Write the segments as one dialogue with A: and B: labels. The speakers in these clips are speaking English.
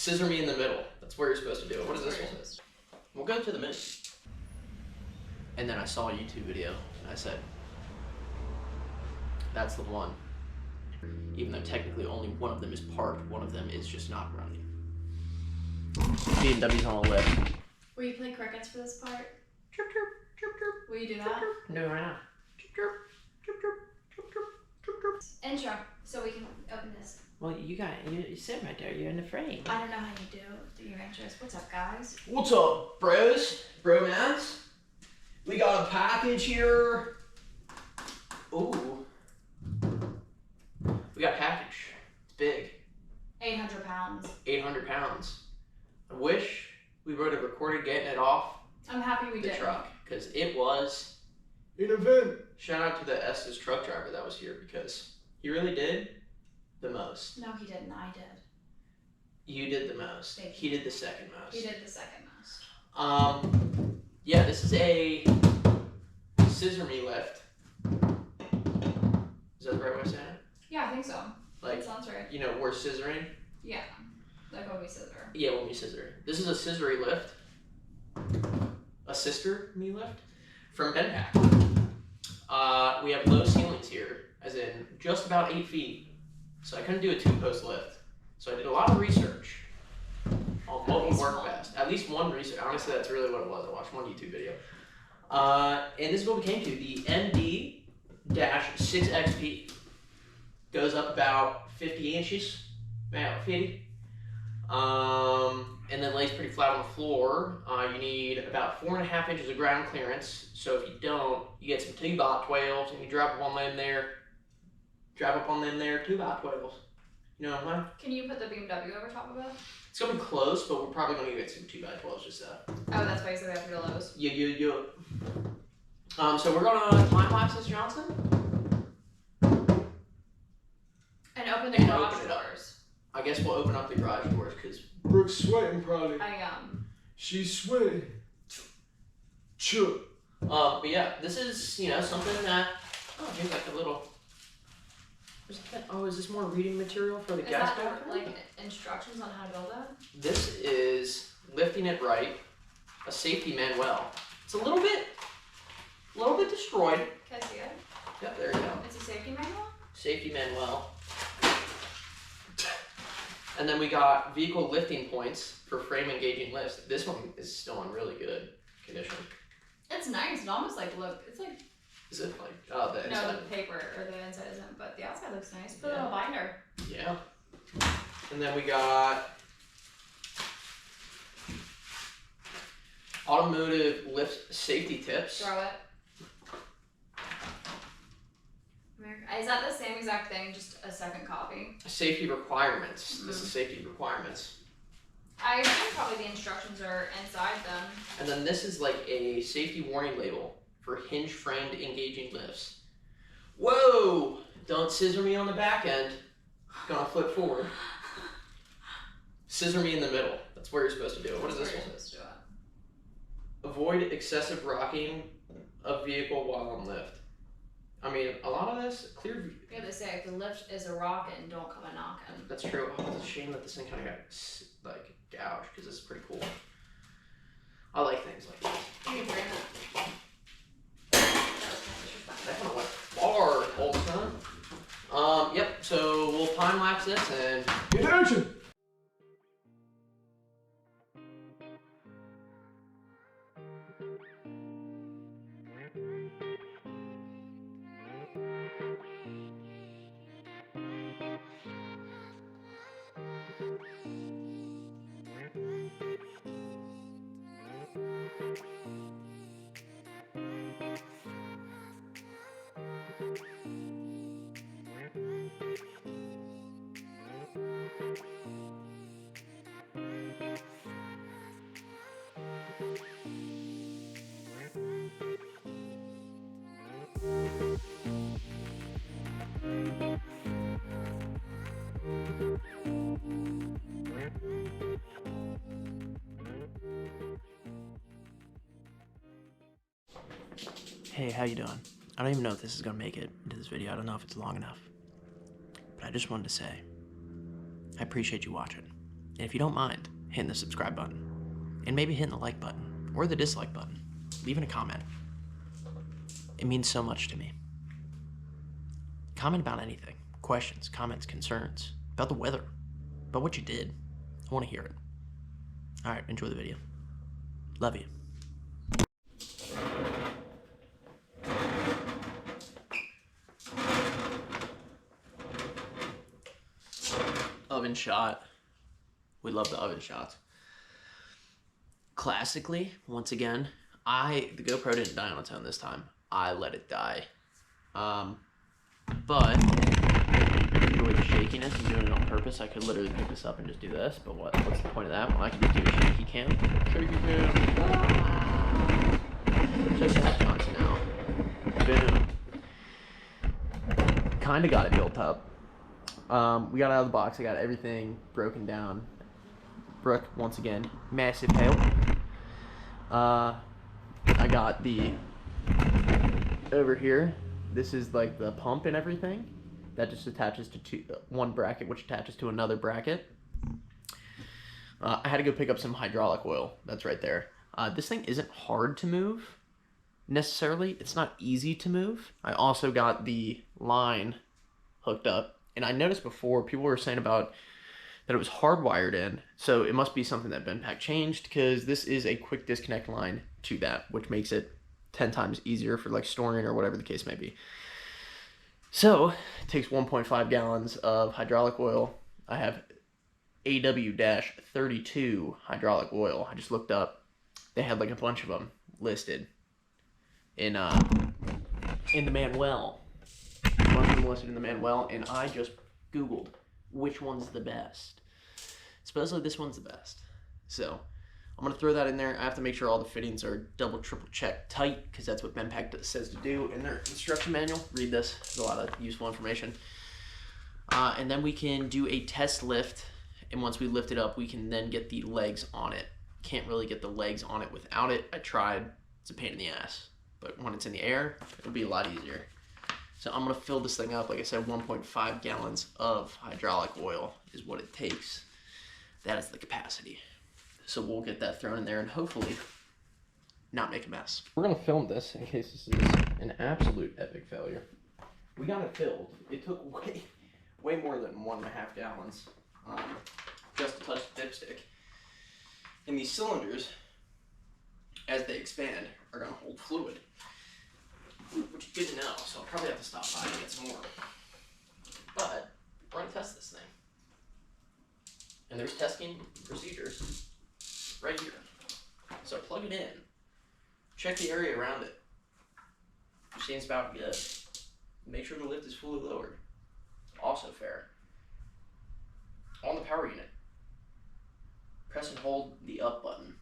A: Scissor me in the middle. That's where you're supposed to do it. What is this one? We'll go to the middle. And then I saw a YouTube video and I said, that's the one. Even though technically only one of them is parked, one of them is just not running. BMW's on the lift.
B: Will you play crickets for this part?
A: Chirp, chirp, chirp, chirp.
B: Will you do that?
A: No, right now. Chirp, chirp, chirp, chirp, chirp, chirp, chirp, chirp.
B: Intro, so we can open this.
C: Well, you sit right there. You're in the frame.
B: I don't know how you do your intros. What's up, guys?
A: What's up, bros? Bromance? We got a package here. Ooh. We got a package. It's big.
B: 800 pounds.
A: 800 pounds. I wish we would have recorded getting it off
B: I'm happy we
A: the
B: did.
A: truck, because it was an event. Shout out to the Estes truck driver that was here, because he really did the most.
B: No, he didn't. I did.
A: You did the most.
B: Thank
A: He did the second most.
B: He did the second most.
A: Yeah, this is a scissor me lift. Is that the right way of saying it?
B: Yeah, I think so.
A: Like,
B: that sounds right.
A: you know, we're scissoring.
B: Yeah, like when we scissor.
A: Yeah, when we scissor. This is a scissory lift. A sister me lift from Bendpak. We have low ceilings here, as in just about 8 feet. So I couldn't do a 2-post lift. So I did a lot of research on what would work best. At least one research. Honestly, that's really what it was. I watched one YouTube video. And this is what we came to. The MD-6XP. Goes up about 50 inches, about 50. And then lays pretty flat on the floor. You need about 4.5 inches of ground clearance. So if you don't, you get some 2x12s and you drop up on them there. Drop up on them there, 2x12s. You know what I'm saying?
B: Can you put the BMW over top of it?
A: It's gonna be close, but we're probably gonna get some 2x12s just
B: Oh, that's why you said we have to go lows.
A: Yeah. So we're gonna time lapse this Johnson.
B: And open the garage doors.
A: I guess we'll open up the garage doors because
D: Brooke's sweating probably. She's sweating. Chill.
A: But yeah, this is, something that, here's like a little, is this more reading material for the gas
B: that
A: tank?
B: like instructions on how to build it?
A: This is lifting it right, a safety manual. It's a little bit destroyed.
B: Can I see it?
A: Yep, there you go.
B: It's a safety manual?
A: Safety manual. And then we got vehicle lifting points for frame engaging lifts. This one is still in really good condition.
B: It's nice. It almost it's like.
A: Is it like, the inside?
B: No, the paper or the inside isn't, but the outside looks nice. Put it in a binder.
A: Yeah. And then we got automotive lift safety tips.
B: Throw it. Is that the same exact thing, just a second copy?
A: Safety requirements. This is safety requirements.
B: I think probably the instructions are inside them.
A: And then this is like a safety warning label for hinge framed engaging lifts. Whoa! Don't scissor me on the back end. Gonna flip forward. Scissor me in the middle. That's where you're supposed to do it. What is this one?
B: Supposed to do it.
A: Avoid excessive rocking of vehicle while on lift. I mean, a lot of this, clear view.
B: Yeah, they say if the lift is a rockin', don't come a knockin'.
A: That's true. Oh, it's a shame that this thing kind of got, gouged, because it's pretty cool. I like things like this.
B: You can bring it.
A: That kind of went far, old son. Yep, so we'll time lapse this and
D: Get action!
C: Hey, how you doing? I don't even know if this is gonna make it into this video. I don't know if it's long enough. But I just wanted to say, I appreciate you watching. And if you don't mind hitting the subscribe button, and maybe hitting the like button, or the dislike button, leaving a comment. It means so much to me. Comment about anything. Questions, comments, concerns, about the weather, about what you did. I want to hear it. Alright, enjoy the video. Love you. Oven shot. We love the oven shots. Classically, once again, the GoPro didn't die on its own this time. I let it die. But with the shakiness, I'm doing it on purpose. I could literally pick this up and just do this, but what's the point of that? Well, I can just do a shaky cam. Shaky cam. Ah! Check that shots now. Boom. Kinda got it built up. We got out of the box. I got everything broken down. Brooke, once again, massive help. I got the over here. This is like the pump and everything. That just attaches to one bracket, which attaches to another bracket. I had to go pick up some hydraulic oil. That's right there. This thing isn't hard to move necessarily. It's not easy to move. I also got the line hooked up. And I noticed before people were saying about that it was hardwired in. So it must be something that Bendpak changed, because this is a quick disconnect line to that, which makes it 10 times easier for like storing or whatever the case may be. So it takes 1.5 gallons of hydraulic oil. I have AW-32 hydraulic oil. I just looked up. They had like a bunch of them listed in the manual. A bunch of them listed in the manual, and I just Googled which one's the best. Supposedly this one's the best. So I'm going to throw that in there. I have to make sure all the fittings are double, triple check tight, because that's what Bendpak says to do in their instruction manual. Read this. There's a lot of useful information. And then we can do a test lift, and once we lift it up, we can then get the legs on it. Can't really get the legs on it without it. I tried. It's a pain in the ass. But when it's in the air, it'll be a lot easier. So I'm going to fill this thing up. Like I said, 1.5 gallons of hydraulic oil is what it takes. That is the capacity. So we'll get that thrown in there and hopefully not make a mess. We're going to film this in case this is an absolute epic failure. We got it filled. It took way more than 1.5 gallons just to touch the dipstick. And these cylinders, as they expand, are going to hold fluid, which is good to know. So I'll probably have to stop by and get some more. But we're going to test this thing. And there's testing procedures right here. So plug it in. Check the area around it. Seems about good. Make sure the lift is fully lowered. Also fair. On the power unit, press and hold the up button.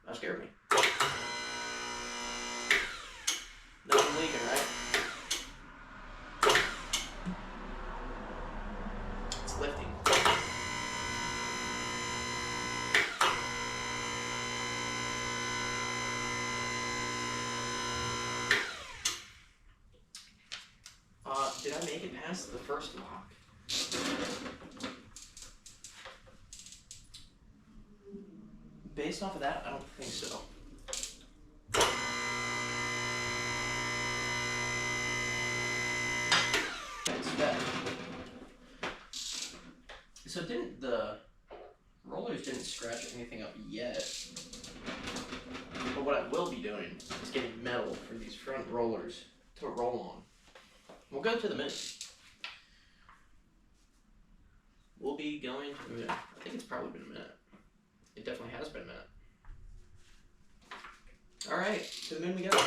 C: That scared me. Nothing leaking, right? It's lifting. Did I make it past the first lock? Based off of that, I don't think so. So the rollers didn't scratch anything up yet. But what I will be doing is getting metal for these front rollers to roll on. We'll go to the moon. We'll be going to the moon. I think it's probably been a minute. It definitely has been a minute. All right, to the moon we go.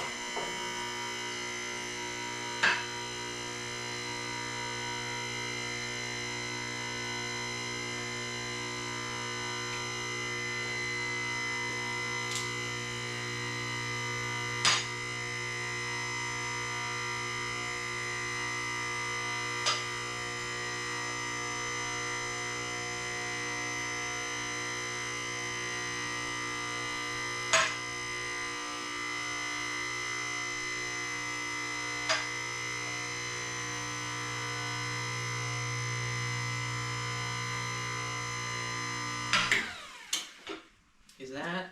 A: that.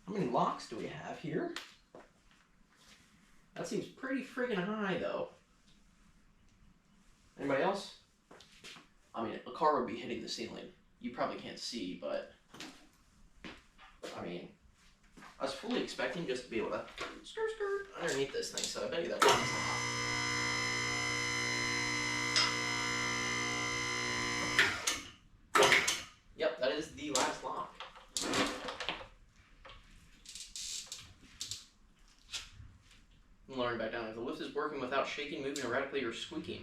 A: How many locks do we have here? That seems pretty friggin' high, though. Anybody else? I mean, a car would be hitting the ceiling. You probably can't see, but I mean, I was fully expecting just to be able to skirt underneath this thing, so I bet you that's not. Yep, that is the last lock. Lowering back down. If the lift is working without shaking, moving erratically, or squeaking.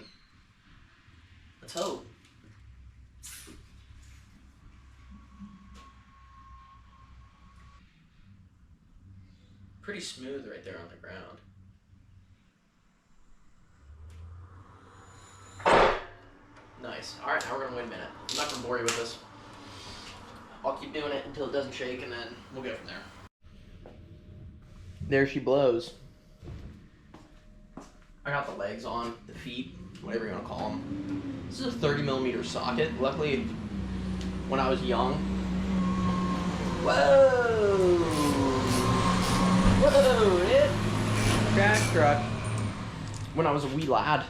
A: Let's hope. Pretty smooth right there on the ground. Nice. Alright, now we're gonna wait a minute. I'm not gonna bore you with this. I'll keep doing it until it doesn't shake, and then we'll go from there. There she blows. I got the legs on, the feet, whatever you want to call them. This is a 30mm socket. Luckily, when I was young... Whoa! Whoa! It crash truck. When I was a wee lad,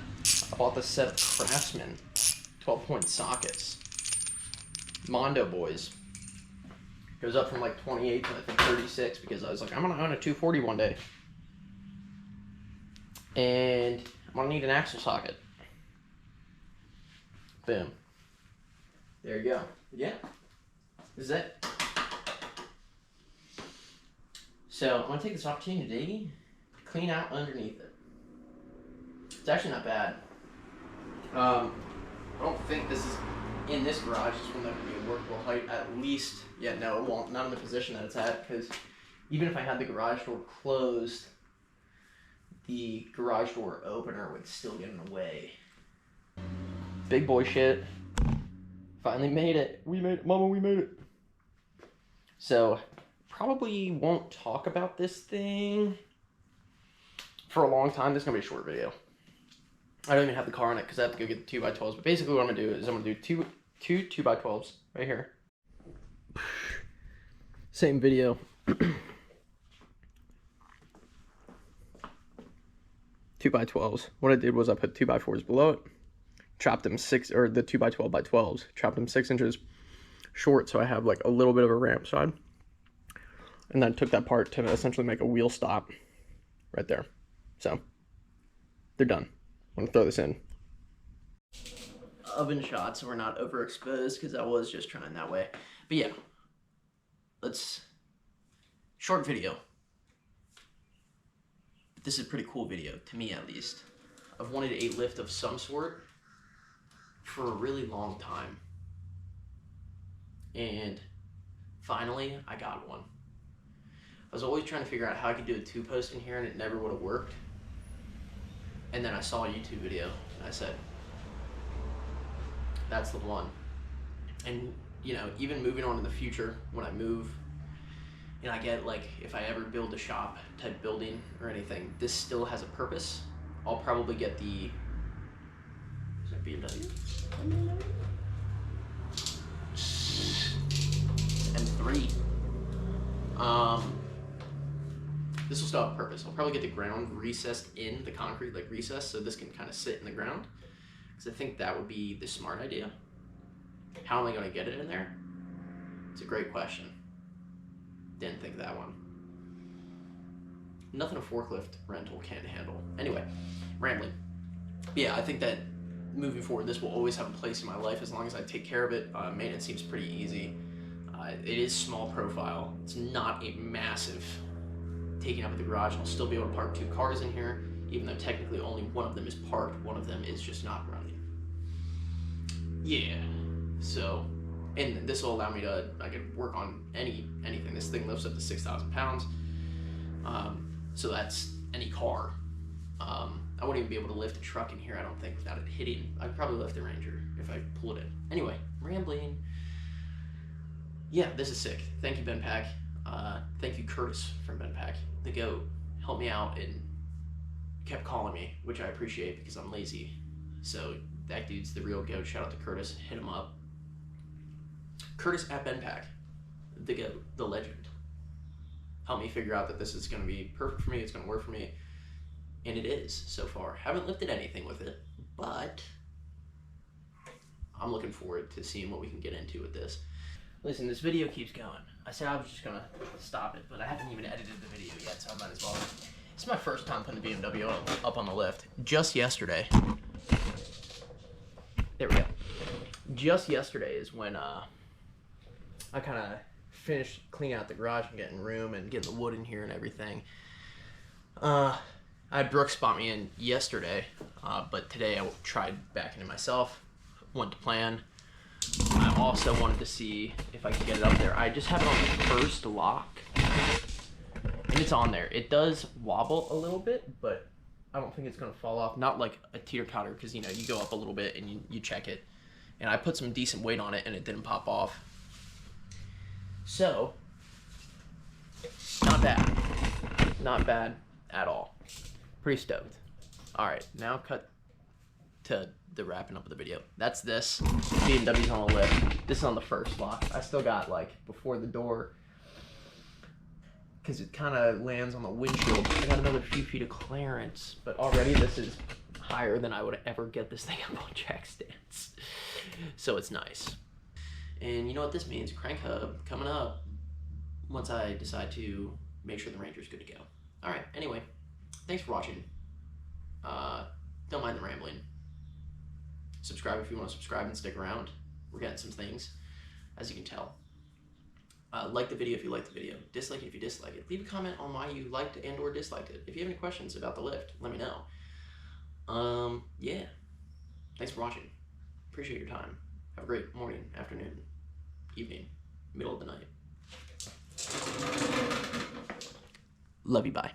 A: I bought this set of Craftsman 12-point sockets. Mondo boys. It was up from like 28 to I think 36 because I was like, I'm gonna own a 240 one day. And I'm gonna need an axle socket. Boom. There you go. Yeah. This is it. So I'm gonna take this opportunity to clean out underneath it. It's actually not bad. I don't think this is in this garage. This will never be a workable height. At least, yeah, no, it won't. Not in the position that it's at, because even if I had the garage door closed, the garage door opener would still get in the way. Big boy shit. Finally made it. We made it, Mama, we made it. So, probably won't talk about this thing for a long time. This is gonna be a short video. I don't even have the car on it because I have to go get the 2x12s. But basically what I'm gonna do is I'm gonna do two 2x12s right here. Same video. 2x12s. What I did was I put 2x4s below it, chopped them the 2x12 by 12s, chopped them 6 inches short so I have like a little bit of a ramp side, and then took that part to essentially make a wheel stop right there. So they're done. I'm gonna throw this in. Oven shot so we're not overexposed because I was just trying that way. But yeah, short video. This is a pretty cool video, to me at least. I've wanted a lift of some sort for a really long time. And finally, I got one. I was always trying to figure out how I could do a 2-post in here and it never would have worked. And then I saw a YouTube video and I said, that's the one. And, you know, even moving on in the future, when I move, and I get, like, if I ever build a shop type building or anything, this still has a purpose. I'll probably get the, is that BMW? M3. This will still have a purpose. I'll probably get the ground recessed in the concrete, like recessed, so this can kind of sit in the ground. Because I think that would be the smart idea. How am I going to get it in there? It's a great question. Didn't think of that one. Nothing a forklift rental can't handle. Anyway, rambling. But yeah, I think that moving forward, this will always have a place in my life as long as I take care of it. Maintenance seems pretty easy. It is small profile. It's not a massive taking up at the garage. I'll still be able to park 2 cars in here, even though technically only one of them is parked. One of them is just not running. Yeah. So, and this will allow me to, I can work on anything. This thing lifts up to 6,000 pounds. So that's any car. I wouldn't even be able to lift a truck in here, I don't think, without it hitting. I'd probably lift the Ranger if I pulled it. Anyway, rambling. Yeah, this is sick. Thank you, Bendpak. Thank you, Curtis from Bendpak, the GOAT. Helped me out and kept calling me, which I appreciate because I'm lazy. So that dude's the real GOAT. Shout out to Curtis. Hit him up. Curtis at Bendpak.
C: the GOAT, the legend. Helped me figure out that this is going to be perfect for me, it's going to work for me, and it is so far. Haven't lifted anything with it, but I'm looking forward to seeing what we can get into with this. Listen, this video keeps going. I said I was just going to stop it, but I haven't even edited the video yet, so I might as well. It's my first time putting the BMW up on the lift. Just yesterday. There we go. Just yesterday is when I kind of finished cleaning out the garage and getting room and getting the wood in here and everything. I had Brooke spot me in yesterday, but today I tried backing it myself. Went to plan. I also wanted to see if I could get it up there. I just have it on the first lock, and it's on there. It does wobble a little bit, but I don't think it's gonna fall off. Not like a teeter-totter, because you know, you go up a little bit and you check it. And I put some decent weight on it and it didn't pop off. So, not bad. Not bad at all. Pretty stoked. Alright, now cut to the wrapping up of the video. That's this. BMW's on the lift. This is on the first lock. I still got, like, before the door, because it kind of lands on the windshield. I got another few feet of clearance, but already this is higher than I would ever get this thing up on jack stands. So it's nice. And you know what this means? Crank hub coming up once I decide to make sure the Ranger's good to go. Alright, anyway, thanks for watching. Don't mind the rambling. Subscribe if you want to subscribe and stick around. We're getting some things, as you can tell. Like the video if you liked the video. Dislike it if you dislike it. Leave a comment on why you liked and or disliked it. If you have any questions about the lift, let me know. Yeah. Thanks for watching. Appreciate your time. Have a great morning, afternoon, evening, middle of the night. Love you, bye.